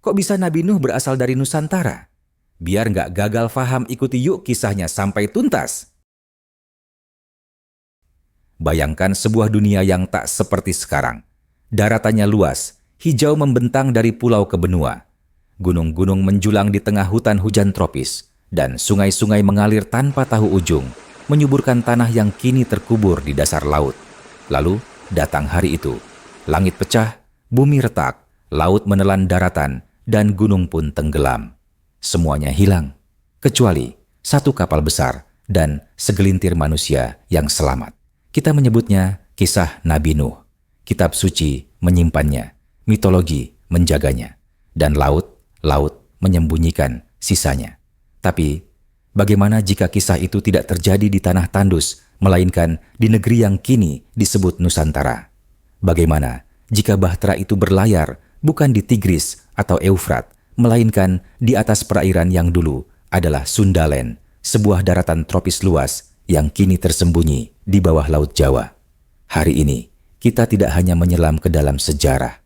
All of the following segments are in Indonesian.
Kok bisa Nabi Nuh berasal dari Nusantara? Biar nggak gagal faham, ikuti yuk kisahnya sampai tuntas. Bayangkan sebuah dunia yang tak seperti sekarang. Daratannya luas, hijau membentang dari pulau ke benua. Gunung-gunung menjulang di tengah hutan hujan tropis, dan sungai-sungai mengalir tanpa tahu ujung, menyuburkan tanah yang kini terkubur di dasar laut. Lalu datang hari itu. Langit pecah, bumi retak, laut menelan daratan, dan gunung pun tenggelam. Semuanya hilang, kecuali satu kapal besar dan segelintir manusia yang selamat. Kita menyebutnya kisah Nabi Nuh. Kitab suci menyimpannya, mitologi menjaganya, dan laut menyembunyikan sisanya. Tapi, bagaimana jika kisah itu tidak terjadi di tanah tandus, melainkan di negeri yang kini disebut Nusantara? Bagaimana jika bahtera itu berlayar bukan di Tigris atau Eufrat, melainkan di atas perairan yang dulu adalah Sundaland, sebuah daratan tropis luas yang kini tersembunyi di bawah Laut Jawa. Hari ini, kita tidak hanya menyelam ke dalam sejarah,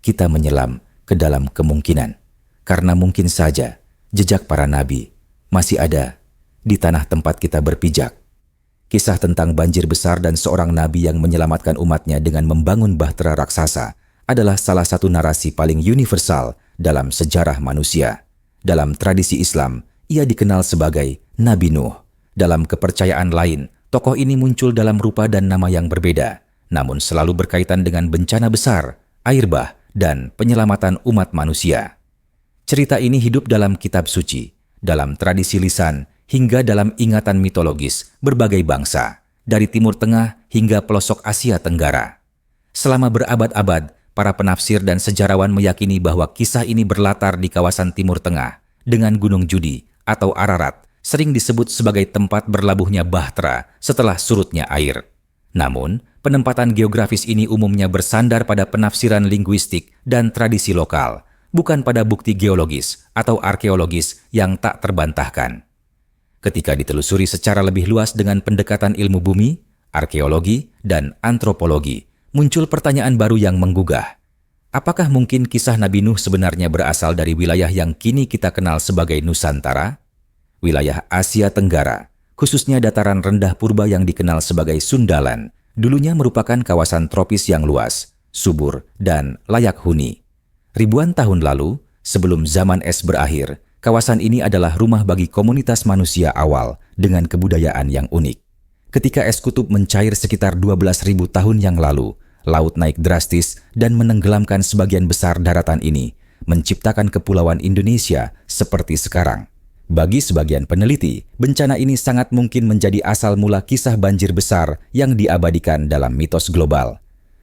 kita menyelam ke dalam kemungkinan. Karena mungkin saja jejak para nabi masih ada di tanah tempat kita berpijak. Kisah tentang banjir besar dan seorang nabi yang menyelamatkan umatnya dengan membangun bahtera raksasa adalah salah satu narasi paling universal dalam sejarah manusia. Dalam tradisi Islam, ia dikenal sebagai Nabi Nuh. Dalam kepercayaan lain, tokoh ini muncul dalam rupa dan nama yang berbeda, namun selalu berkaitan dengan bencana besar, air bah, dan penyelamatan umat manusia. Cerita ini hidup dalam kitab suci, dalam tradisi lisan, hingga dalam ingatan mitologis berbagai bangsa, dari Timur Tengah hingga pelosok Asia Tenggara. Selama berabad-abad, para penafsir dan sejarawan meyakini bahwa kisah ini berlatar di kawasan Timur Tengah, dengan Gunung Judi atau Ararat, sering disebut sebagai tempat berlabuhnya bahtera setelah surutnya air. Namun, penempatan geografis ini umumnya bersandar pada penafsiran linguistik dan tradisi lokal, bukan pada bukti geologis atau arkeologis yang tak terbantahkan. Ketika ditelusuri secara lebih luas dengan pendekatan ilmu bumi, arkeologi, dan antropologi, muncul pertanyaan baru yang menggugah. Apakah mungkin kisah Nabi Nuh sebenarnya berasal dari wilayah yang kini kita kenal sebagai Nusantara? Wilayah Asia Tenggara, khususnya dataran rendah purba yang dikenal sebagai Sundaland, dulunya merupakan kawasan tropis yang luas, subur, dan layak huni. Ribuan tahun lalu, sebelum zaman es berakhir, kawasan ini adalah rumah bagi komunitas manusia awal dengan kebudayaan yang unik. Ketika es kutub mencair sekitar 12.000 tahun yang lalu, laut naik drastis dan menenggelamkan sebagian besar daratan ini, menciptakan kepulauan Indonesia seperti sekarang. Bagi sebagian peneliti, bencana ini sangat mungkin menjadi asal mula kisah banjir besar yang diabadikan dalam mitos global.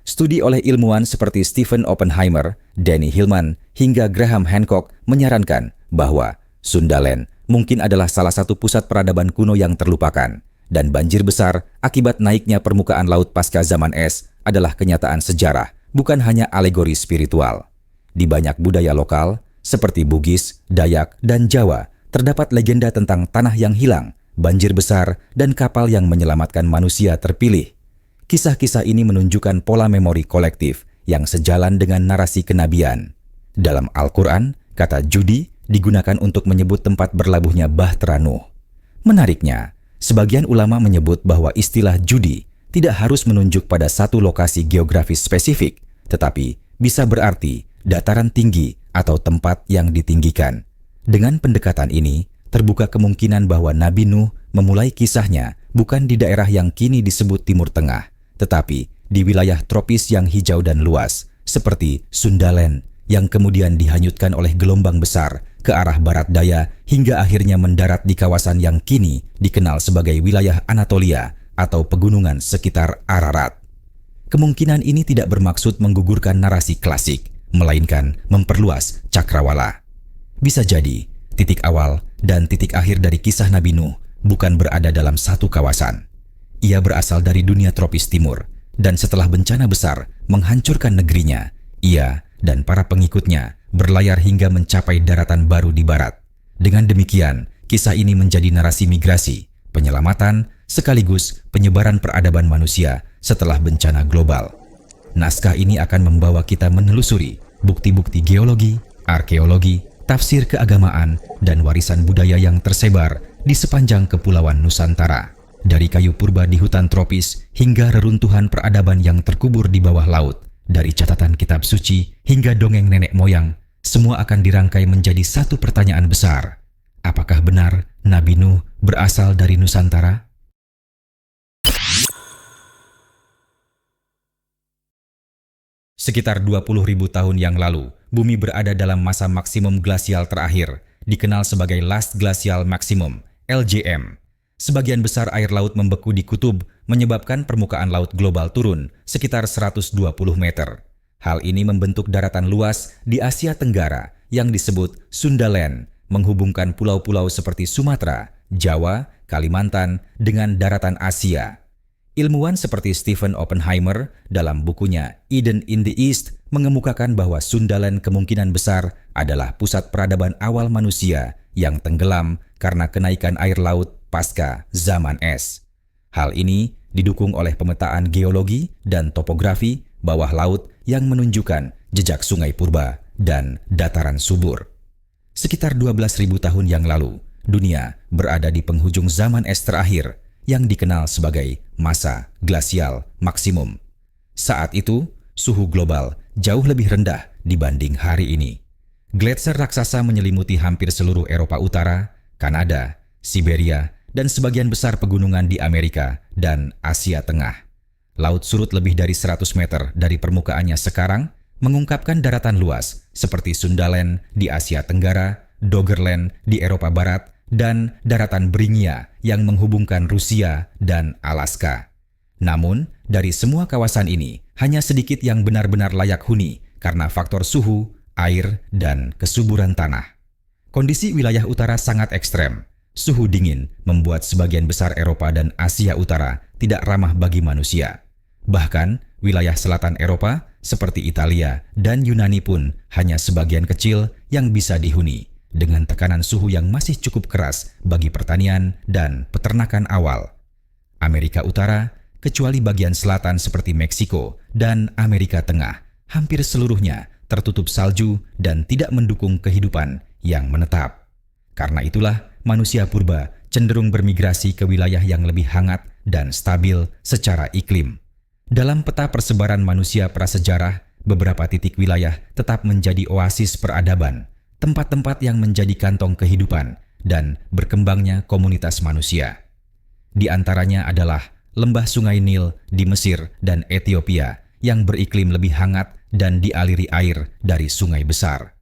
Studi oleh ilmuwan seperti Stephen Oppenheimer, Danny Hillman, hingga Graham Hancock menyarankan bahwa Sundaland mungkin adalah salah satu pusat peradaban kuno yang terlupakan, dan banjir besar akibat naiknya permukaan laut pasca zaman es adalah kenyataan sejarah, bukan hanya alegori spiritual. Di banyak budaya lokal, seperti Bugis, Dayak, dan Jawa, terdapat legenda tentang tanah yang hilang, banjir besar, dan kapal yang menyelamatkan manusia terpilih. Kisah-kisah ini menunjukkan pola memori kolektif yang sejalan dengan narasi kenabian. Dalam Al-Quran, kata Judi digunakan untuk menyebut tempat berlabuhnya bahtera Nuh. Menariknya, sebagian ulama menyebut bahwa istilah Judi tidak harus menunjuk pada satu lokasi geografis spesifik, tetapi bisa berarti dataran tinggi atau tempat yang ditinggikan. Dengan pendekatan ini, terbuka kemungkinan bahwa Nabi Nuh memulai kisahnya bukan di daerah yang kini disebut Timur Tengah, tetapi di wilayah tropis yang hijau dan luas, seperti Sundaland, yang kemudian dihanyutkan oleh gelombang besar ke arah barat daya hingga akhirnya mendarat di kawasan yang kini dikenal sebagai wilayah Anatolia atau pegunungan sekitar Ararat. Kemungkinan ini tidak bermaksud menggugurkan narasi klasik, melainkan memperluas cakrawala. Bisa jadi, titik awal dan titik akhir dari kisah Nabi Nuh bukan berada dalam satu kawasan. Ia berasal dari dunia tropis timur, dan setelah bencana besar menghancurkan negerinya, ia dan para pengikutnya berlayar hingga mencapai daratan baru di barat. Dengan demikian, kisah ini menjadi narasi migrasi, penyelamatan, sekaligus penyebaran peradaban manusia setelah bencana global. Naskah ini akan membawa kita menelusuri bukti-bukti geologi, arkeologi, tafsir keagamaan, dan warisan budaya yang tersebar di sepanjang Kepulauan Nusantara. Dari kayu purba di hutan tropis hingga reruntuhan peradaban yang terkubur di bawah laut, dari catatan kitab suci hingga dongeng nenek moyang, semua akan dirangkai menjadi satu pertanyaan besar. Apakah benar Nabi Nuh berasal dari Nusantara? Sekitar 20.000 tahun yang lalu, bumi berada dalam masa maksimum glasial terakhir, dikenal sebagai Last Glacial Maximum, LGM. Sebagian besar air laut membeku di kutub, menyebabkan permukaan laut global turun sekitar 120 meter. Hal ini membentuk daratan luas di Asia Tenggara yang disebut Sundaland, menghubungkan pulau-pulau seperti Sumatera, Jawa, Kalimantan dengan daratan Asia. Ilmuwan seperti Stephen Oppenheimer dalam bukunya Eden in the East mengemukakan bahwa Sundaland kemungkinan besar adalah pusat peradaban awal manusia yang tenggelam karena kenaikan air laut pasca zaman es. Hal ini didukung oleh pemetaan geologi dan topografi bawah laut yang menunjukkan jejak sungai purba dan dataran subur. Sekitar 12.000 tahun yang lalu, dunia berada di penghujung zaman es terakhir yang dikenal sebagai masa glasial maksimum. Saat itu, suhu global jauh lebih rendah dibanding hari ini. Gletser raksasa menyelimuti hampir seluruh Eropa Utara, Kanada, Siberia, dan sebagian besar pegunungan di Amerika dan Asia Tengah. Laut surut lebih dari 100 meter dari permukaannya sekarang, mengungkapkan daratan luas seperti Sundaland di Asia Tenggara, Doggerland di Eropa Barat, dan daratan Beringia yang menghubungkan Rusia dan Alaska. Namun, dari semua kawasan ini, hanya sedikit yang benar-benar layak huni karena faktor suhu, air, dan kesuburan tanah. Kondisi wilayah utara sangat ekstrem. Suhu dingin membuat sebagian besar Eropa dan Asia Utara tidak ramah bagi manusia. Bahkan, wilayah selatan Eropa seperti Italia dan Yunani pun hanya sebagian kecil yang bisa dihuni, dengan tekanan suhu yang masih cukup keras bagi pertanian dan peternakan awal. Amerika Utara, kecuali bagian selatan seperti Meksiko dan Amerika Tengah, hampir seluruhnya tertutup salju dan tidak mendukung kehidupan yang menetap. Karena itulah, manusia purba cenderung bermigrasi ke wilayah yang lebih hangat dan stabil secara iklim. Dalam peta persebaran manusia prasejarah, beberapa titik wilayah tetap menjadi oasis peradaban, tempat-tempat yang menjadi kantong kehidupan dan berkembangnya komunitas manusia. Di antaranya adalah lembah Sungai Nil di Mesir dan Ethiopia yang beriklim lebih hangat dan dialiri air dari sungai besar.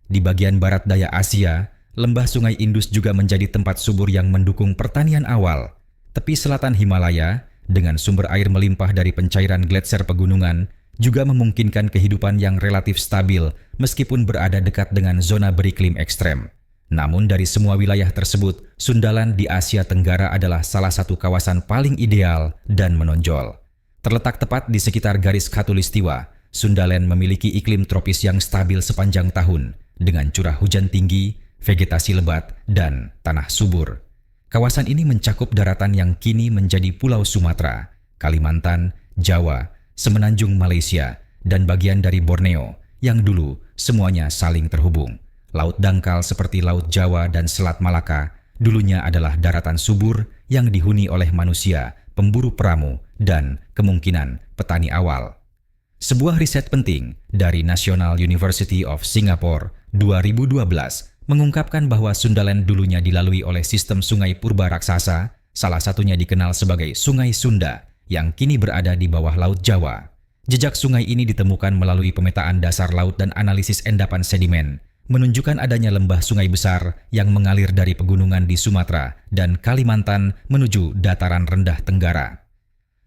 Di bagian barat daya Asia, lembah Sungai Indus juga menjadi tempat subur yang mendukung pertanian awal. Tepi selatan Himalaya, dengan sumber air melimpah dari pencairan gletser pegunungan, juga memungkinkan kehidupan yang relatif stabil meskipun berada dekat dengan zona beriklim ekstrem. Namun dari semua wilayah tersebut, Sundaland di Asia Tenggara adalah salah satu kawasan paling ideal dan menonjol. Terletak tepat di sekitar garis khatulistiwa, Sundaland memiliki iklim tropis yang stabil sepanjang tahun, dengan curah hujan tinggi, vegetasi lebat, dan tanah subur. Kawasan ini mencakup daratan yang kini menjadi Pulau Sumatera, Kalimantan, Jawa, semenanjung Malaysia, dan bagian dari Borneo, yang dulu semuanya saling terhubung. Laut dangkal seperti Laut Jawa dan Selat Malaka dulunya adalah daratan subur yang dihuni oleh manusia, pemburu peramu, dan kemungkinan petani awal. Sebuah riset penting dari National University of Singapore 2012 mengungkapkan bahwa Sundaland dulunya dilalui oleh sistem sungai purba raksasa, salah satunya dikenal sebagai Sungai Sunda, yang kini berada di bawah Laut Jawa. Jejak sungai ini ditemukan melalui pemetaan dasar laut dan analisis endapan sedimen, menunjukkan adanya lembah sungai besar yang mengalir dari pegunungan di Sumatera dan Kalimantan menuju dataran rendah Tenggara.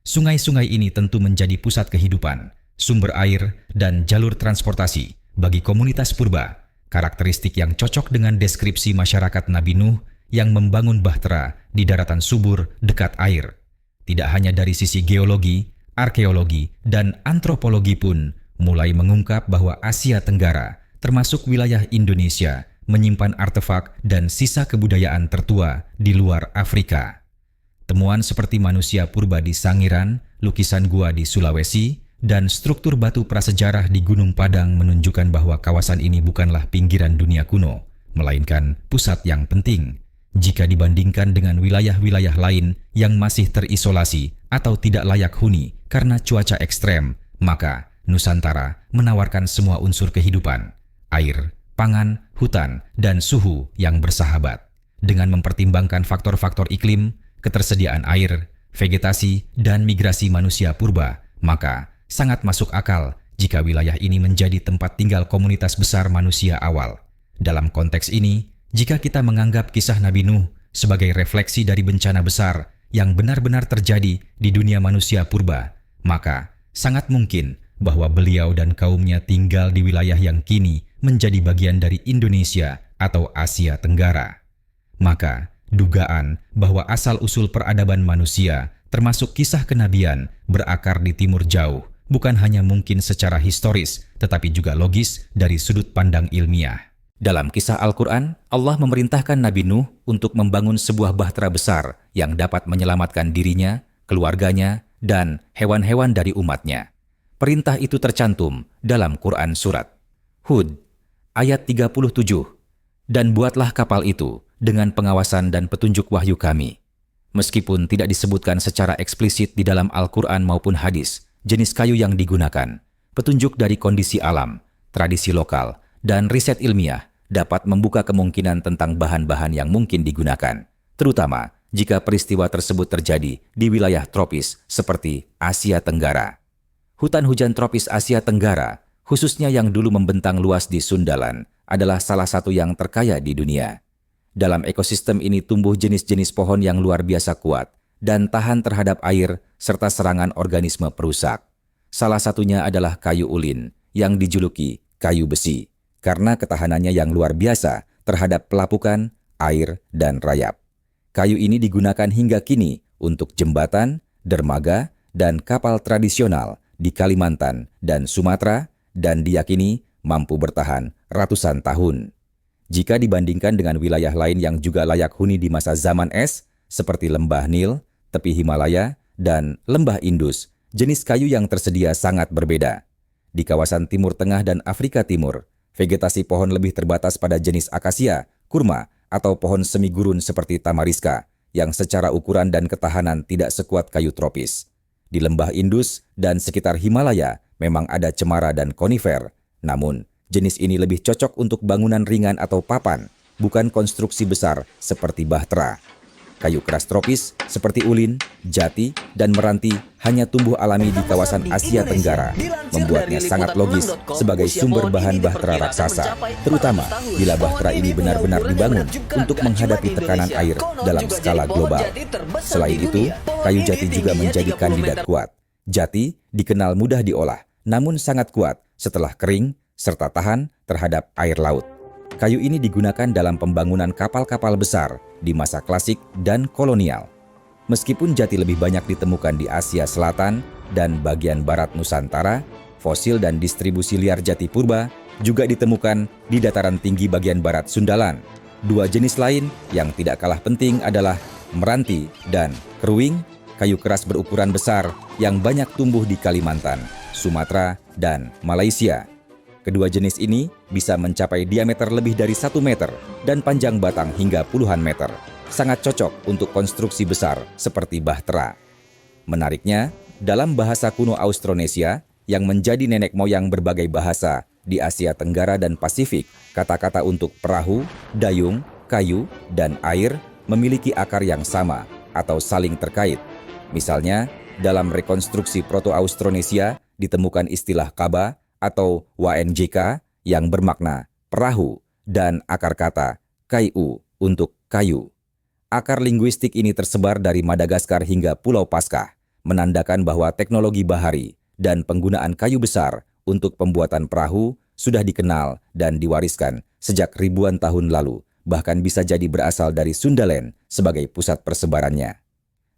Sungai-sungai ini tentu menjadi pusat kehidupan, sumber air, dan jalur transportasi bagi komunitas purba, karakteristik yang cocok dengan deskripsi masyarakat Nabi Nuh yang membangun bahtera di daratan subur dekat air. Tidak hanya dari sisi geologi, arkeologi, dan antropologi pun mulai mengungkap bahwa Asia Tenggara, termasuk wilayah Indonesia, menyimpan artefak dan sisa kebudayaan tertua di luar Afrika. Temuan seperti manusia purba di Sangiran, lukisan gua di Sulawesi, dan struktur batu prasejarah di Gunung Padang menunjukkan bahwa kawasan ini bukanlah pinggiran dunia kuno, melainkan pusat yang penting. Jika dibandingkan dengan wilayah-wilayah lain yang masih terisolasi atau tidak layak huni karena cuaca ekstrem, maka Nusantara menawarkan semua unsur kehidupan, air, pangan, hutan, dan suhu yang bersahabat. Dengan mempertimbangkan faktor-faktor iklim, ketersediaan air, vegetasi, dan migrasi manusia purba, maka sangat masuk akal jika wilayah ini menjadi tempat tinggal komunitas besar manusia awal. Dalam konteks ini, jika kita menganggap kisah Nabi Nuh sebagai refleksi dari bencana besar yang benar-benar terjadi di dunia manusia purba, maka sangat mungkin bahwa beliau dan kaumnya tinggal di wilayah yang kini menjadi bagian dari Indonesia atau Asia Tenggara. Maka, dugaan bahwa asal-usul peradaban manusia, termasuk kisah kenabian, berakar di timur jauh, bukan hanya mungkin secara historis, tetapi juga logis dari sudut pandang ilmiah. Dalam kisah Al-Quran, Allah memerintahkan Nabi Nuh untuk membangun sebuah bahtera besar yang dapat menyelamatkan dirinya, keluarganya, dan hewan-hewan dari umatnya. Perintah itu tercantum dalam Quran Surat Hud, ayat 37. Dan buatlah kapal itu dengan pengawasan dan petunjuk wahyu kami. Meskipun tidak disebutkan secara eksplisit di dalam Al-Quran maupun hadis, jenis kayu yang digunakan, petunjuk dari kondisi alam, tradisi lokal, dan riset ilmiah dapat membuka kemungkinan tentang bahan-bahan yang mungkin digunakan, terutama jika peristiwa tersebut terjadi di wilayah tropis seperti Asia Tenggara. Hutan hujan tropis Asia Tenggara, khususnya yang dulu membentang luas di Sundaland, adalah salah satu yang terkaya di dunia. Dalam ekosistem ini tumbuh jenis-jenis pohon yang luar biasa kuat dan tahan terhadap air serta serangan organisme perusak. Salah satunya adalah kayu ulin yang dijuluki kayu besi karena ketahanannya yang luar biasa terhadap pelapukan, air, dan rayap. Kayu ini digunakan hingga kini untuk jembatan, dermaga, dan kapal tradisional di Kalimantan dan Sumatera dan diyakini mampu bertahan ratusan tahun. Jika dibandingkan dengan wilayah lain yang juga layak huni di masa zaman es, seperti lembah Nil, tepi Himalaya, dan lembah Indus, jenis kayu yang tersedia sangat berbeda. Di kawasan Timur Tengah dan Afrika Timur, vegetasi pohon lebih terbatas pada jenis akasia, kurma, atau pohon semi gurun seperti tamariska, yang secara ukuran dan ketahanan tidak sekuat kayu tropis. Di lembah Indus dan sekitar Himalaya memang ada cemara dan konifer, namun jenis ini lebih cocok untuk bangunan ringan atau papan, bukan konstruksi besar seperti bahtera. Kayu keras tropis seperti ulin, jati, dan meranti hanya tumbuh alami di kawasan Asia Tenggara, membuatnya sangat logis sebagai sumber bahan bahtera raksasa, terutama bila bahtera ini benar-benar dibangun untuk menghadapi tekanan air dalam skala global. Selain itu, kayu jati juga menjadi kandidat kuat. Jati dikenal mudah diolah, namun sangat kuat setelah kering, serta tahan terhadap air laut. Kayu ini digunakan dalam pembangunan kapal-kapal besar di masa klasik dan kolonial. Meskipun jati lebih banyak ditemukan di Asia Selatan dan bagian barat Nusantara, fosil dan distribusi liar jati purba juga ditemukan di dataran tinggi bagian barat Sundaland. Dua jenis lain yang tidak kalah penting adalah meranti dan keruing, kayu keras berukuran besar yang banyak tumbuh di Kalimantan, Sumatera, dan Malaysia. Kedua jenis ini bisa mencapai diameter lebih dari 1 meter dan panjang batang hingga puluhan meter. Sangat cocok untuk konstruksi besar seperti bahtera. Menariknya, dalam bahasa kuno Austronesia yang menjadi nenek moyang berbagai bahasa di Asia Tenggara dan Pasifik, kata-kata untuk perahu, dayung, kayu, dan air memiliki akar yang sama atau saling terkait. Misalnya, dalam rekonstruksi Proto-Austronesia ditemukan istilah kaba atau WNJK yang bermakna perahu dan akar kata kayu untuk kayu. Akar linguistik ini tersebar dari Madagaskar hingga Pulau Paskah, menandakan bahwa teknologi bahari dan penggunaan kayu besar untuk pembuatan perahu sudah dikenal dan diwariskan sejak ribuan tahun lalu, bahkan bisa jadi berasal dari Sundaland sebagai pusat persebarannya.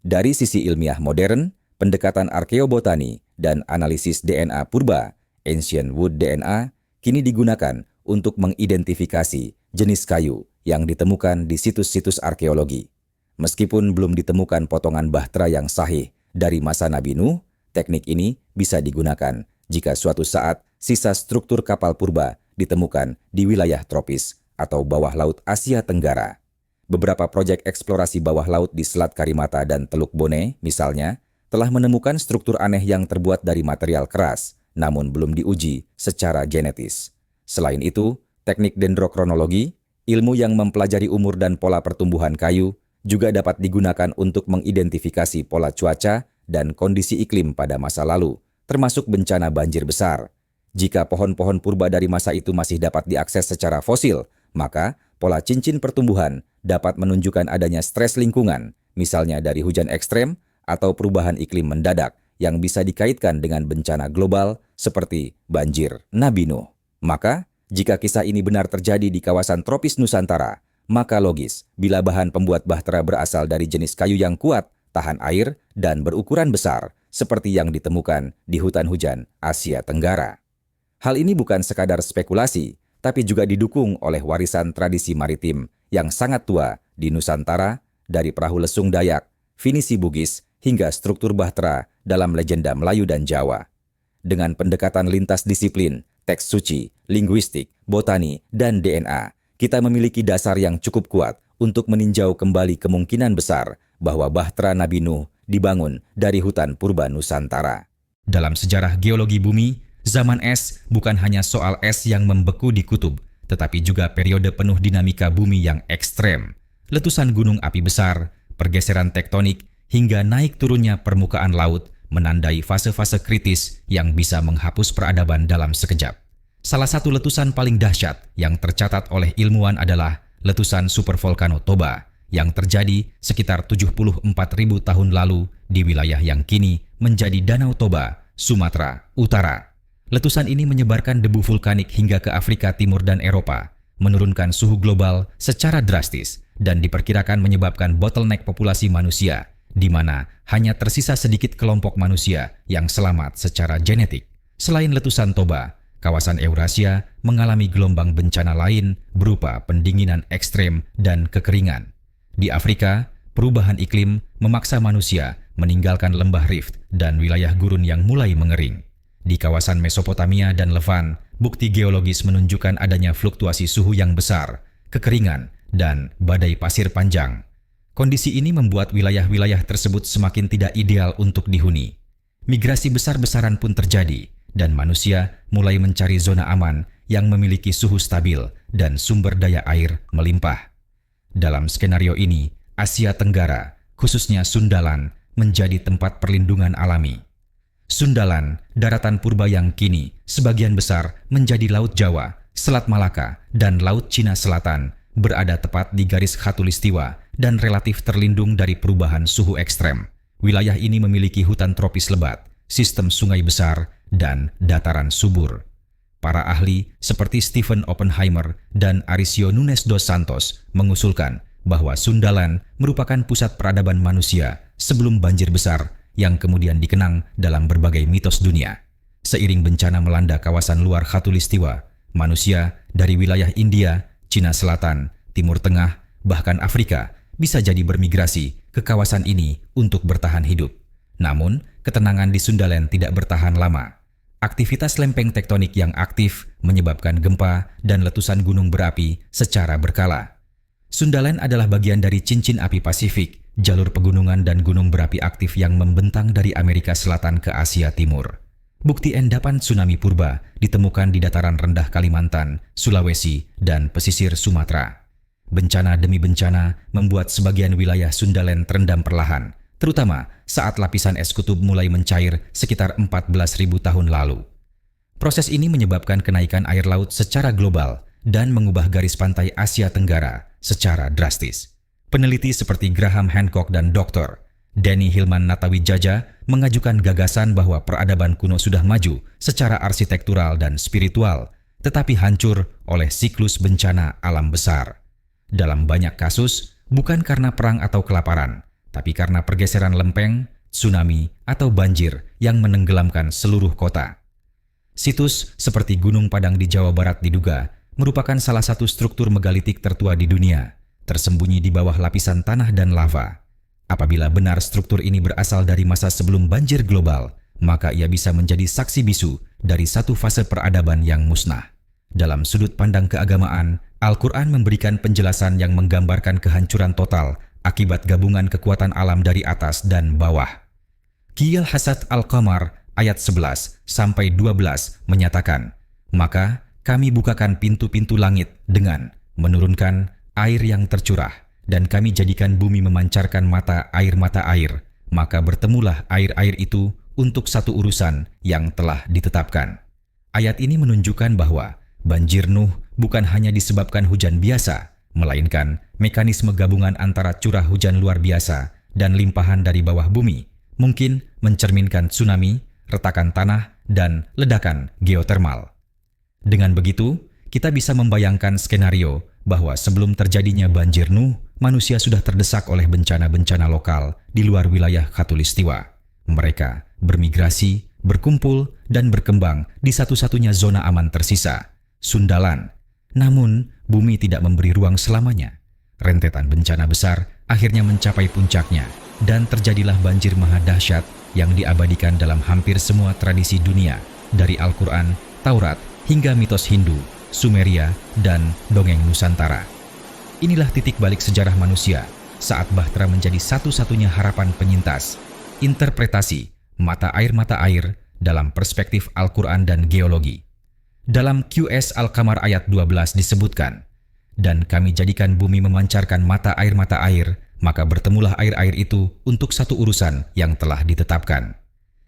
Dari sisi ilmiah modern, pendekatan arkeobotani dan analisis DNA purba, Ancient Wood DNA, kini digunakan untuk mengidentifikasi jenis kayu yang ditemukan di situs-situs arkeologi. Meskipun belum ditemukan potongan bahtera yang sahih dari masa Nabi Nuh, Teknik ini bisa digunakan jika suatu saat sisa struktur kapal purba ditemukan di wilayah tropis atau bawah laut Asia Tenggara. Beberapa proyek eksplorasi bawah laut di Selat Karimata dan Teluk Bone, misalnya, telah menemukan struktur aneh yang terbuat dari material keras, namun belum diuji secara genetis. Selain itu, teknik dendrokronologi, ilmu yang mempelajari umur dan pola pertumbuhan kayu, juga dapat digunakan untuk mengidentifikasi pola cuaca dan kondisi iklim pada masa lalu, termasuk bencana banjir besar. Jika pohon-pohon purba dari masa itu masih dapat diakses secara fosil, maka pola cincin pertumbuhan dapat menunjukkan adanya stres lingkungan, misalnya dari hujan ekstrem atau perubahan iklim mendadak yang bisa dikaitkan dengan bencana global seperti banjir Nabi Nuh. Maka, jika kisah ini benar terjadi di kawasan tropis Nusantara, maka logis bila bahan pembuat bahtera berasal dari jenis kayu yang kuat, tahan air, dan berukuran besar, seperti yang ditemukan di hutan hujan Asia Tenggara. Hal ini bukan sekadar spekulasi, tapi juga didukung oleh warisan tradisi maritim yang sangat tua di Nusantara, dari perahu lesung Dayak, finisi Bugis, hingga struktur bahtera dalam legenda Melayu dan Jawa. Dengan pendekatan lintas disiplin, teks suci, linguistik, botani, dan DNA, kita memiliki dasar yang cukup kuat untuk meninjau kembali kemungkinan besar bahwa bahtera Nabi Nuh dibangun dari hutan purba Nusantara. Dalam sejarah geologi bumi, zaman es bukan hanya soal es yang membeku di kutub, tetapi juga periode penuh dinamika bumi yang ekstrem. Letusan gunung api besar, pergeseran tektonik, hingga naik turunnya permukaan laut menandai fase-fase kritis yang bisa menghapus peradaban dalam sekejap. Salah satu letusan paling dahsyat yang tercatat oleh ilmuwan adalah letusan supervolcano Toba yang terjadi sekitar 74.000 tahun lalu di wilayah yang kini menjadi Danau Toba, Sumatera Utara. Letusan ini menyebarkan debu vulkanik hingga ke Afrika Timur dan Eropa, menurunkan suhu global secara drastis, dan diperkirakan menyebabkan bottleneck populasi manusia, di mana hanya tersisa sedikit kelompok manusia yang selamat secara genetik. Selain letusan Toba, kawasan Eurasia mengalami gelombang bencana lain berupa pendinginan ekstrem dan kekeringan. Di Afrika, perubahan iklim memaksa manusia meninggalkan lembah rift dan wilayah gurun yang mulai mengering. Di kawasan Mesopotamia dan Levant, bukti geologis menunjukkan adanya fluktuasi suhu yang besar, kekeringan, dan badai pasir panjang. Kondisi ini membuat wilayah-wilayah tersebut semakin tidak ideal untuk dihuni. Migrasi besar-besaran pun terjadi, dan manusia mulai mencari zona aman yang memiliki suhu stabil dan sumber daya air melimpah. Dalam skenario ini, Asia Tenggara, khususnya Sundaland, menjadi tempat perlindungan alami. Sundaland, daratan purba yang kini sebagian besar menjadi Laut Jawa, Selat Malaka, dan Laut Cina Selatan, berada tepat di garis khatulistiwa dan relatif terlindung dari perubahan suhu ekstrem. Wilayah ini memiliki hutan tropis lebat, sistem sungai besar, dan dataran subur. Para ahli seperti Stephen Oppenheimer dan Aricio Nunes dos Santos mengusulkan bahwa Sundaland merupakan pusat peradaban manusia sebelum banjir besar yang kemudian dikenang dalam berbagai mitos dunia. Seiring bencana melanda kawasan luar khatulistiwa, manusia dari wilayah India, Cina Selatan, Timur Tengah, bahkan Afrika bisa jadi bermigrasi ke kawasan ini untuk bertahan hidup. Namun, ketenangan di Sundaland tidak bertahan lama. Aktivitas lempeng tektonik yang aktif menyebabkan gempa dan letusan gunung berapi secara berkala. Sundaland adalah bagian dari cincin api Pasifik, jalur pegunungan dan gunung berapi aktif yang membentang dari Amerika Selatan ke Asia Timur. Bukti endapan tsunami purba ditemukan di dataran rendah Kalimantan, Sulawesi, dan pesisir Sumatera. Bencana demi bencana membuat sebagian wilayah Sundaland terendam perlahan, terutama saat lapisan es kutub mulai mencair sekitar 14.000 tahun lalu. Proses ini menyebabkan kenaikan air laut secara global dan mengubah garis pantai Asia Tenggara secara drastis. Peneliti seperti Graham Hancock dan Dr. Denny Hilman Natawijaja mengajukan gagasan bahwa peradaban kuno sudah maju secara arsitektural dan spiritual, tetapi hancur oleh siklus bencana alam besar. Dalam banyak kasus, bukan karena perang atau kelaparan, tapi karena pergeseran lempeng, tsunami, atau banjir yang menenggelamkan seluruh kota. Situs seperti Gunung Padang di Jawa Barat diduga merupakan salah satu struktur megalitik tertua di dunia, tersembunyi di bawah lapisan tanah dan lava. Apabila benar struktur ini berasal dari masa sebelum banjir global, maka ia bisa menjadi saksi bisu dari satu fase peradaban yang musnah. Dalam sudut pandang keagamaan, Al-Quran memberikan penjelasan yang menggambarkan kehancuran total akibat gabungan kekuatan alam dari atas dan bawah. Qiyal Hasad Al-Qamar ayat 11-12 menyatakan, maka kami bukakan pintu-pintu langit dengan menurunkan air yang tercurah, dan kami jadikan bumi memancarkan mata air, maka bertemulah air-air itu untuk satu urusan yang telah ditetapkan. Ayat ini menunjukkan bahwa banjir Nuh bukan hanya disebabkan hujan biasa, melainkan mekanisme gabungan antara curah hujan luar biasa dan limpahan dari bawah bumi, mungkin mencerminkan tsunami, retakan tanah, dan ledakan geotermal. Dengan begitu, kita bisa membayangkan skenario bahwa sebelum terjadinya banjir Nuh, manusia sudah terdesak oleh bencana-bencana lokal di luar wilayah Khatulistiwa. Mereka bermigrasi, berkumpul, dan berkembang di satu-satunya zona aman tersisa, Sundalan. Namun, bumi tidak memberi ruang selamanya. Rentetan bencana besar akhirnya mencapai puncaknya, dan terjadilah banjir maha dahsyat yang diabadikan dalam hampir semua tradisi dunia, dari Al-Quran, Taurat, hingga mitos Hindu, Sumeria, dan dongeng Nusantara. Inilah titik balik sejarah manusia saat Bahtera menjadi satu-satunya harapan penyintas. Interpretasi mata air dalam perspektif Al-Quran dan geologi. Dalam QS Al-Qamar ayat 12 disebutkan, dan kami jadikan bumi memancarkan mata air, maka bertemulah air-air itu untuk satu urusan yang telah ditetapkan.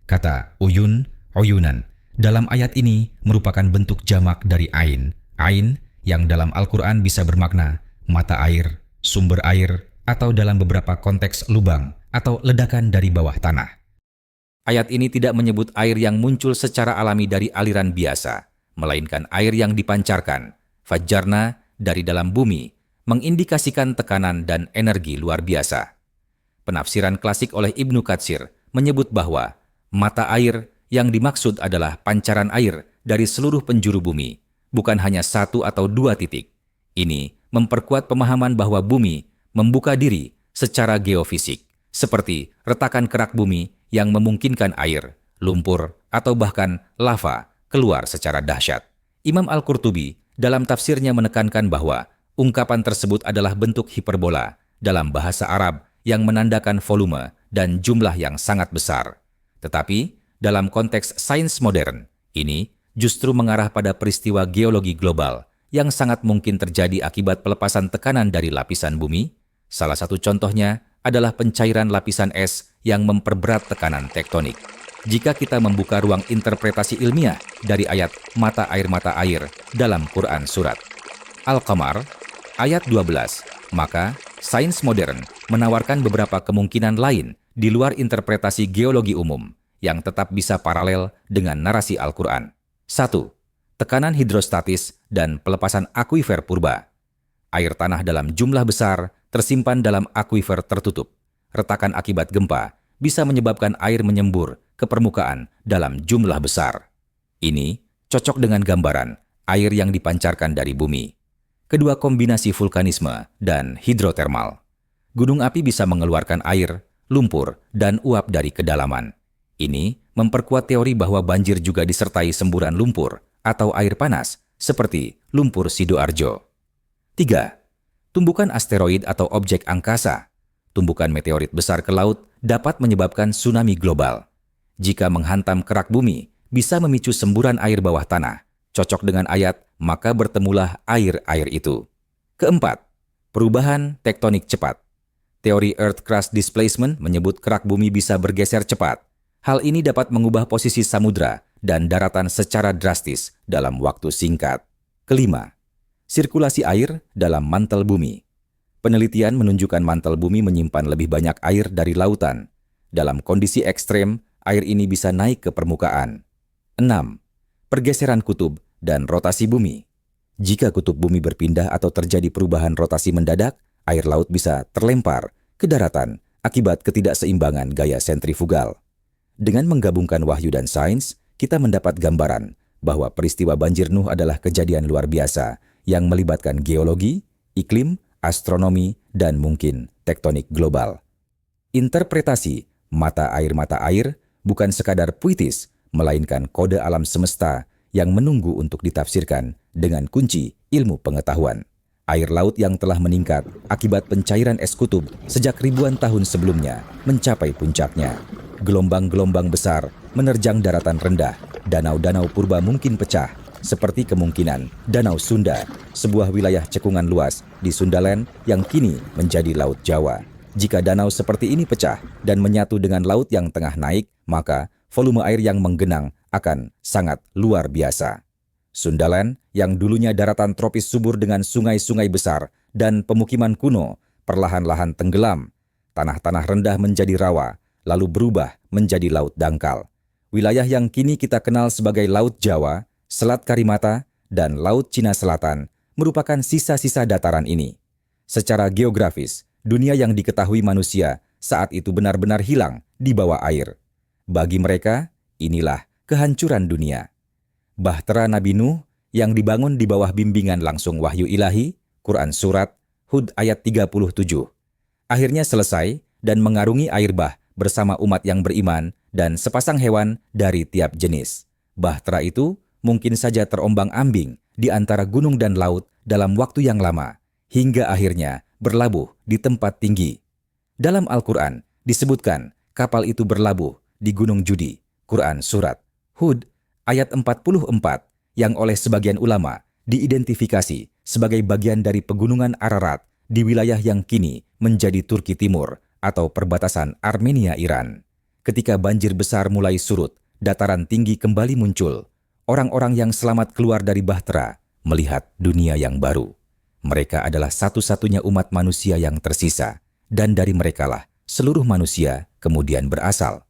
Kata uyun, uyunan, dalam ayat ini merupakan bentuk jamak dari ain. Ain yang dalam Al-Quran bisa bermakna mata air, sumber air, atau dalam beberapa konteks lubang atau ledakan dari bawah tanah. Ayat ini tidak menyebut air yang muncul secara alami dari aliran biasa, melainkan air yang dipancarkan, fajjarna, dari dalam bumi, mengindikasikan tekanan dan energi luar biasa. Penafsiran klasik oleh Ibnu Katsir menyebut bahwa mata air yang dimaksud adalah pancaran air dari seluruh penjuru bumi, bukan hanya satu atau dua titik. Ini memperkuat pemahaman bahwa bumi membuka diri secara geofisik, seperti retakan kerak bumi yang memungkinkan air, lumpur, atau bahkan lava keluar secara dahsyat. Imam Al-Qurtubi dalam tafsirnya menekankan bahwa ungkapan tersebut adalah bentuk hiperbola dalam bahasa Arab yang menandakan volume dan jumlah yang sangat besar. Tetapi, dalam konteks sains modern, ini justru mengarah pada peristiwa geologi global yang sangat mungkin terjadi akibat pelepasan tekanan dari lapisan bumi. Salah satu contohnya adalah pencairan lapisan es yang memperberat tekanan tektonik. Jika kita membuka ruang interpretasi ilmiah dari ayat mata air dalam Quran Surat Al-Qamar, ayat 12, maka sains modern menawarkan beberapa kemungkinan lain di luar interpretasi geologi umum yang tetap bisa paralel dengan narasi Al-Quran. 1. Tekanan hidrostatis dan pelepasan akuifer purba. Air tanah dalam jumlah besar tersimpan dalam akuifer tertutup. Retakan akibat gempa bisa menyebabkan air menyembur ke permukaan dalam jumlah besar. Ini cocok dengan gambaran air yang dipancarkan dari bumi. Kedua, kombinasi vulkanisme dan hidrotermal. Gunung api bisa mengeluarkan air, lumpur, dan uap dari kedalaman. Ini memperkuat teori bahwa banjir juga disertai semburan lumpur atau air panas seperti lumpur Sidoarjo. 3. Tumbukan asteroid atau objek angkasa. Tumbukan meteorit besar ke laut dapat menyebabkan tsunami global. Jika menghantam kerak bumi, bisa memicu semburan air bawah tanah. Cocok dengan ayat, maka bertemulah air-air itu. Keempat, perubahan tektonik cepat. Teori Earth Crust Displacement menyebut kerak bumi bisa bergeser cepat. Hal ini dapat mengubah posisi samudra dan daratan secara drastis dalam waktu singkat. Kelima, sirkulasi air dalam mantel bumi. Penelitian menunjukkan mantel bumi menyimpan lebih banyak air dari lautan. Dalam kondisi ekstrem, air ini bisa naik ke permukaan. 6. Pergeseran kutub dan rotasi bumi. Jika kutub bumi berpindah atau terjadi perubahan rotasi mendadak, air laut bisa terlempar ke daratan akibat ketidakseimbangan gaya sentrifugal. Dengan menggabungkan wahyu dan sains, kita mendapat gambaran bahwa peristiwa banjir Nuh adalah kejadian luar biasa yang melibatkan geologi, iklim, astronomi, dan mungkin tektonik global. Interpretasi mata air bukan sekadar puitis, melainkan kode alam semesta yang menunggu untuk ditafsirkan dengan kunci ilmu pengetahuan. Air laut yang telah meningkat akibat pencairan es kutub sejak ribuan tahun sebelumnya mencapai puncaknya. Gelombang-gelombang besar menerjang daratan rendah. Danau-danau purba mungkin pecah, seperti kemungkinan Danau Sunda, sebuah wilayah cekungan luas di Sundaland yang kini menjadi Laut Jawa. Jika danau seperti ini pecah dan menyatu dengan laut yang tengah naik, maka volume air yang menggenang akan sangat luar biasa. Sundaland yang dulunya daratan tropis subur dengan sungai-sungai besar dan pemukiman kuno perlahan-lahan tenggelam. Tanah-tanah rendah menjadi rawa, lalu berubah menjadi laut dangkal. Wilayah yang kini kita kenal sebagai Laut Jawa, Selat Karimata, dan Laut Cina Selatan merupakan sisa-sisa dataran ini. Secara geografis, dunia yang diketahui manusia saat itu benar-benar hilang di bawah air. Bagi mereka, inilah kehancuran dunia. Bahtera Nabi Nuh yang dibangun di bawah bimbingan langsung wahyu ilahi, Quran Surat Hud ayat 37. Akhirnya selesai dan mengarungi air bah bersama umat yang beriman dan sepasang hewan dari tiap jenis. Bahtera itu mungkin saja terombang-ambing di antara gunung dan laut dalam waktu yang lama, hingga akhirnya berlabuh di tempat tinggi. Dalam Al-Quran disebutkan kapal itu berlabuh di Gunung Judi, Quran Surat Hud ayat 44, yang oleh sebagian ulama diidentifikasi sebagai bagian dari pegunungan Ararat di wilayah yang kini menjadi Turki Timur atau perbatasan Armenia-Iran. Ketika banjir besar mulai surut, dataran tinggi kembali muncul. Orang-orang yang selamat keluar dari Bahtera melihat dunia yang baru. Mereka adalah satu-satunya umat manusia yang tersisa, dan dari merekalah seluruh manusia kemudian berasal.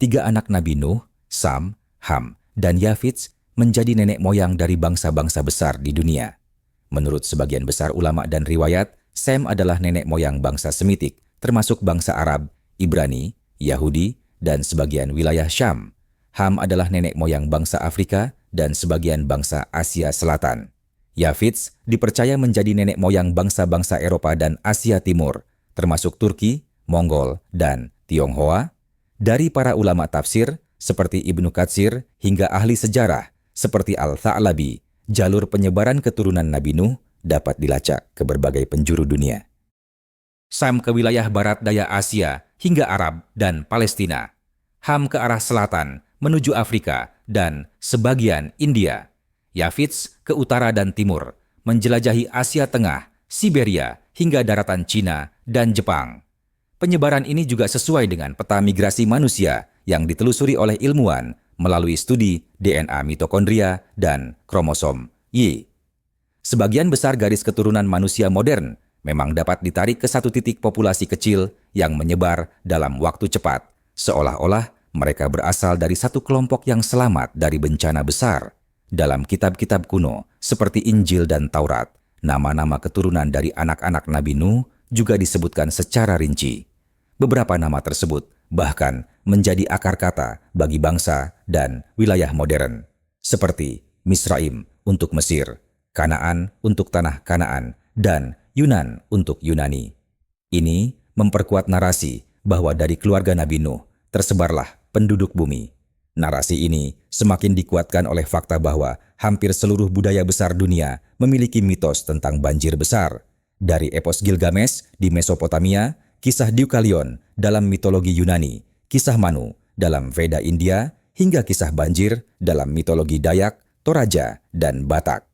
3 anak Nabi Nuh, Sam, Ham, dan Yafits menjadi nenek moyang dari bangsa-bangsa besar di dunia. Menurut sebagian besar ulama dan riwayat, Sem adalah nenek moyang bangsa Semitik, termasuk bangsa Arab, Ibrani, Yahudi, dan sebagian wilayah Syam. Ham adalah nenek moyang bangsa Afrika dan sebagian bangsa Asia Selatan. Yafits dipercaya menjadi nenek moyang bangsa-bangsa Eropa dan Asia Timur, termasuk Turki, Mongol, dan Tionghoa. Dari para ulama tafsir, seperti Ibnu Katsir hingga ahli sejarah seperti Al-Tha'labi, jalur penyebaran keturunan Nabi Nuh dapat dilacak ke berbagai penjuru dunia. Sam ke wilayah barat daya Asia hingga Arab dan Palestina. Ham ke arah selatan menuju Afrika dan sebagian India. Yafits ke utara dan timur, menjelajahi Asia Tengah, Siberia hingga daratan Cina dan Jepang. Penyebaran ini juga sesuai dengan peta migrasi manusia yang ditelusuri oleh ilmuwan melalui studi DNA mitokondria dan kromosom Y. Sebagian besar garis keturunan manusia modern memang dapat ditarik ke satu titik populasi kecil yang menyebar dalam waktu cepat, seolah-olah mereka berasal dari satu kelompok yang selamat dari bencana besar. Dalam kitab-kitab kuno seperti Injil dan Taurat, nama-nama keturunan dari anak-anak Nabi Nuh juga disebutkan secara rinci. Beberapa nama tersebut bahkan menjadi akar kata bagi bangsa dan wilayah modern, seperti Misraim untuk Mesir, Kanaan untuk tanah Kanaan, dan Yunan untuk Yunani. Ini memperkuat narasi bahwa dari keluarga Nabi Nuh tersebarlah penduduk bumi. Narasi ini semakin dikuatkan oleh fakta bahwa hampir seluruh budaya besar dunia memiliki mitos tentang banjir besar. Dari epos Gilgamesh di Mesopotamia, kisah Deucalion dalam mitologi Yunani, kisah Manu dalam Veda India, hingga kisah banjir dalam mitologi Dayak, Toraja, dan Batak.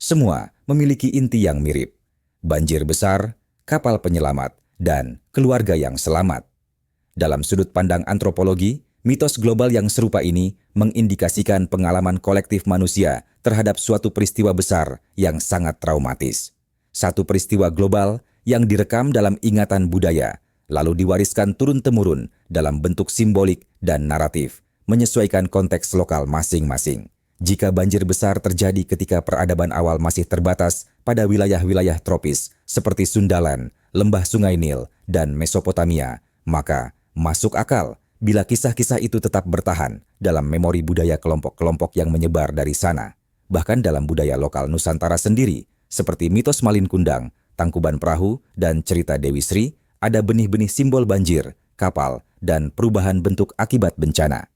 Semua memiliki inti yang mirip: banjir besar, kapal penyelamat, dan keluarga yang selamat. Dalam sudut pandang antropologi, mitos global yang serupa ini mengindikasikan pengalaman kolektif manusia terhadap suatu peristiwa besar yang sangat traumatis. Satu peristiwa global yang direkam dalam ingatan budaya, lalu diwariskan turun-temurun dalam bentuk simbolik dan naratif, menyesuaikan konteks lokal masing-masing. Jika banjir besar terjadi ketika peradaban awal masih terbatas pada wilayah-wilayah tropis seperti Sundaland, lembah Sungai Nil, dan Mesopotamia, maka masuk akal bila kisah-kisah itu tetap bertahan dalam memori budaya kelompok-kelompok yang menyebar dari sana. Bahkan dalam budaya lokal Nusantara sendiri, seperti mitos Malin Kundang, Tangkuban Perahu, dan cerita Dewi Sri, ada benih-benih simbol banjir kapal, dan perubahan bentuk akibat bencana.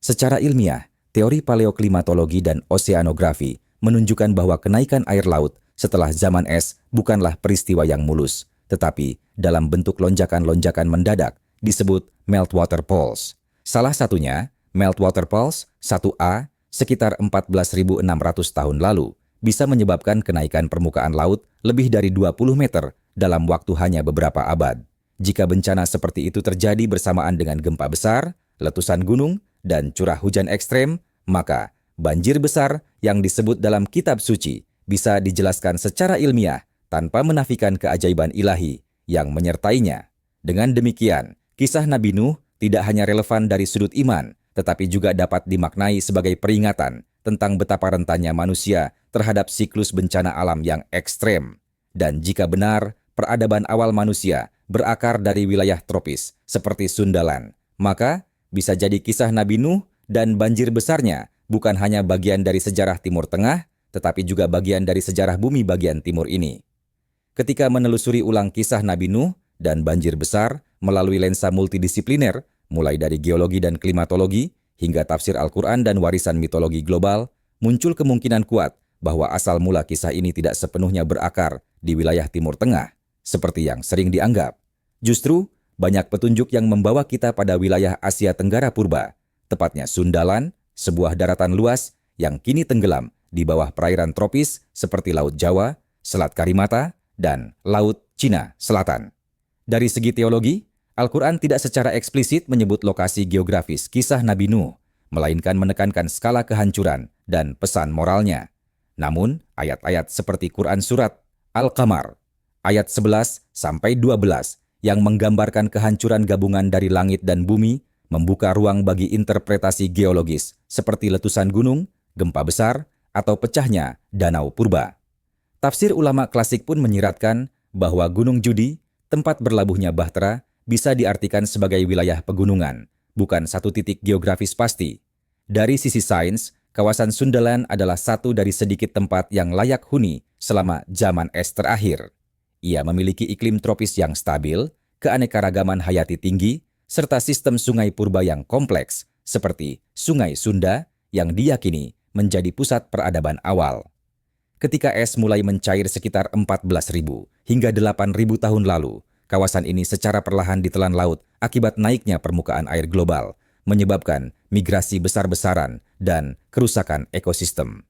Secara ilmiah, teori paleoklimatologi dan oseanografi menunjukkan bahwa kenaikan air laut setelah zaman es bukanlah peristiwa yang mulus, tetapi dalam bentuk lonjakan-lonjakan mendadak disebut meltwater pulse. Salah satunya, meltwater pulse 1A sekitar 14.600 tahun lalu bisa menyebabkan kenaikan permukaan laut lebih dari 20 meter dalam waktu hanya beberapa abad. Jika bencana seperti itu terjadi bersamaan dengan gempa besar, letusan gunung, dan curah hujan ekstrem, maka banjir besar yang disebut dalam kitab suci bisa dijelaskan secara ilmiah tanpa menafikan keajaiban ilahi yang menyertainya. Dengan demikian, kisah Nabi Nuh tidak hanya relevan dari sudut iman, tetapi juga dapat dimaknai sebagai peringatan tentang betapa rentannya manusia terhadap siklus bencana alam yang ekstrem. Dan jika benar, peradaban awal manusia berakar dari wilayah tropis seperti Sundaland, maka bisa jadi kisah Nabi Nuh dan banjir besarnya bukan hanya bagian dari sejarah Timur Tengah, tetapi juga bagian dari sejarah bumi bagian timur ini. Ketika menelusuri ulang kisah Nabi Nuh dan banjir besar melalui lensa multidisipliner, mulai dari geologi dan klimatologi hingga tafsir Al-Quran dan warisan mitologi global, muncul kemungkinan kuat bahwa asal mula kisah ini tidak sepenuhnya berakar di wilayah Timur Tengah, seperti yang sering dianggap. Justru, banyak petunjuk yang membawa kita pada wilayah Asia Tenggara purba, tepatnya Sundaland, sebuah daratan luas yang kini tenggelam di bawah perairan tropis seperti Laut Jawa, Selat Karimata, dan Laut Cina Selatan. Dari segi teologi, Al-Quran tidak secara eksplisit menyebut lokasi geografis kisah Nabi Nuh, melainkan menekankan skala kehancuran dan pesan moralnya. Namun, ayat-ayat seperti Quran Surat Al-Qamar, ayat 11-12, yang menggambarkan kehancuran gabungan dari langit dan bumi, membuka ruang bagi interpretasi geologis seperti letusan gunung, gempa besar, atau pecahnya danau purba. Tafsir ulama klasik pun menyiratkan bahwa Gunung Judi, tempat berlabuhnya Bahtera, bisa diartikan sebagai wilayah pegunungan, bukan satu titik geografis pasti. Dari sisi sains, kawasan Sundaland adalah satu dari sedikit tempat yang layak huni selama zaman es terakhir. Ia memiliki iklim tropis yang stabil, keanekaragaman hayati tinggi, serta sistem sungai purba yang kompleks, seperti Sungai Sunda yang diyakini menjadi pusat peradaban awal. Ketika es mulai mencair sekitar 14.000 hingga 8.000 tahun lalu, kawasan ini secara perlahan ditelan laut akibat naiknya permukaan air global, menyebabkan migrasi besar-besaran dan kerusakan ekosistem.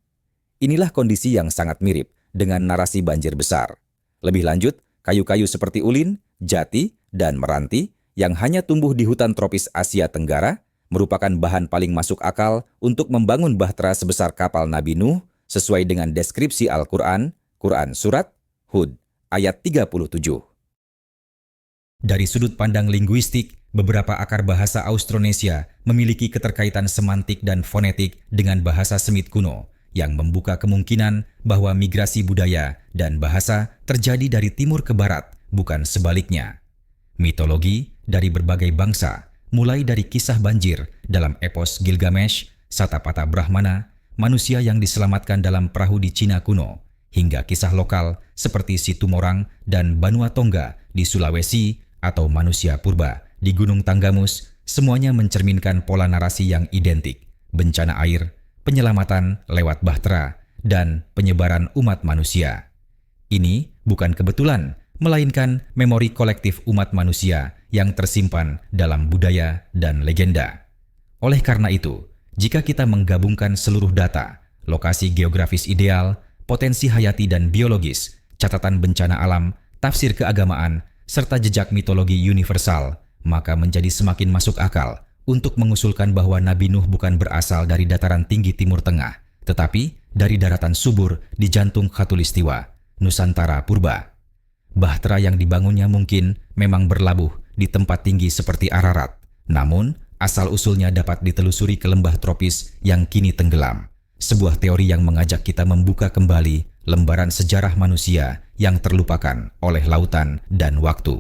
Inilah kondisi yang sangat mirip dengan narasi banjir besar. Lebih lanjut, kayu-kayu seperti ulin, jati, dan meranti yang hanya tumbuh di hutan tropis Asia Tenggara merupakan bahan paling masuk akal untuk membangun bahtera sebesar kapal Nabi Nuh sesuai dengan deskripsi Al-Quran, Quran Surat Hud, ayat 37. Dari sudut pandang linguistik, beberapa akar bahasa Austronesia memiliki keterkaitan semantik dan fonetik dengan bahasa Semit kuno, yang membuka kemungkinan bahwa migrasi budaya dan bahasa terjadi dari timur ke barat, bukan sebaliknya. Mitologi dari berbagai bangsa, mulai dari kisah banjir dalam epos Gilgamesh, Satapatha Brahmana, manusia yang diselamatkan dalam perahu di Cina kuno, hingga kisah lokal seperti Situmorang dan Banua Tongga di Sulawesi atau manusia purba di Gunung Tanggamus, semuanya mencerminkan pola narasi yang identik, bencana air, penyelamatan lewat bahtera, dan penyebaran umat manusia. Ini bukan kebetulan, melainkan memori kolektif umat manusia yang tersimpan dalam budaya dan legenda. Oleh karena itu, jika kita menggabungkan seluruh data, lokasi geografis ideal, potensi hayati dan biologis, catatan bencana alam, tafsir keagamaan, serta jejak mitologi universal, maka menjadi semakin masuk akal untuk mengusulkan bahwa Nabi Nuh bukan berasal dari dataran tinggi Timur Tengah, tetapi dari daratan subur di jantung Khatulistiwa, Nusantara purba. Bahtera yang dibangunnya mungkin memang berlabuh di tempat tinggi seperti Ararat, namun asal-usulnya dapat ditelusuri ke lembah tropis yang kini tenggelam. Sebuah teori yang mengajak kita membuka kembali lembaran sejarah manusia yang terlupakan oleh lautan dan waktu.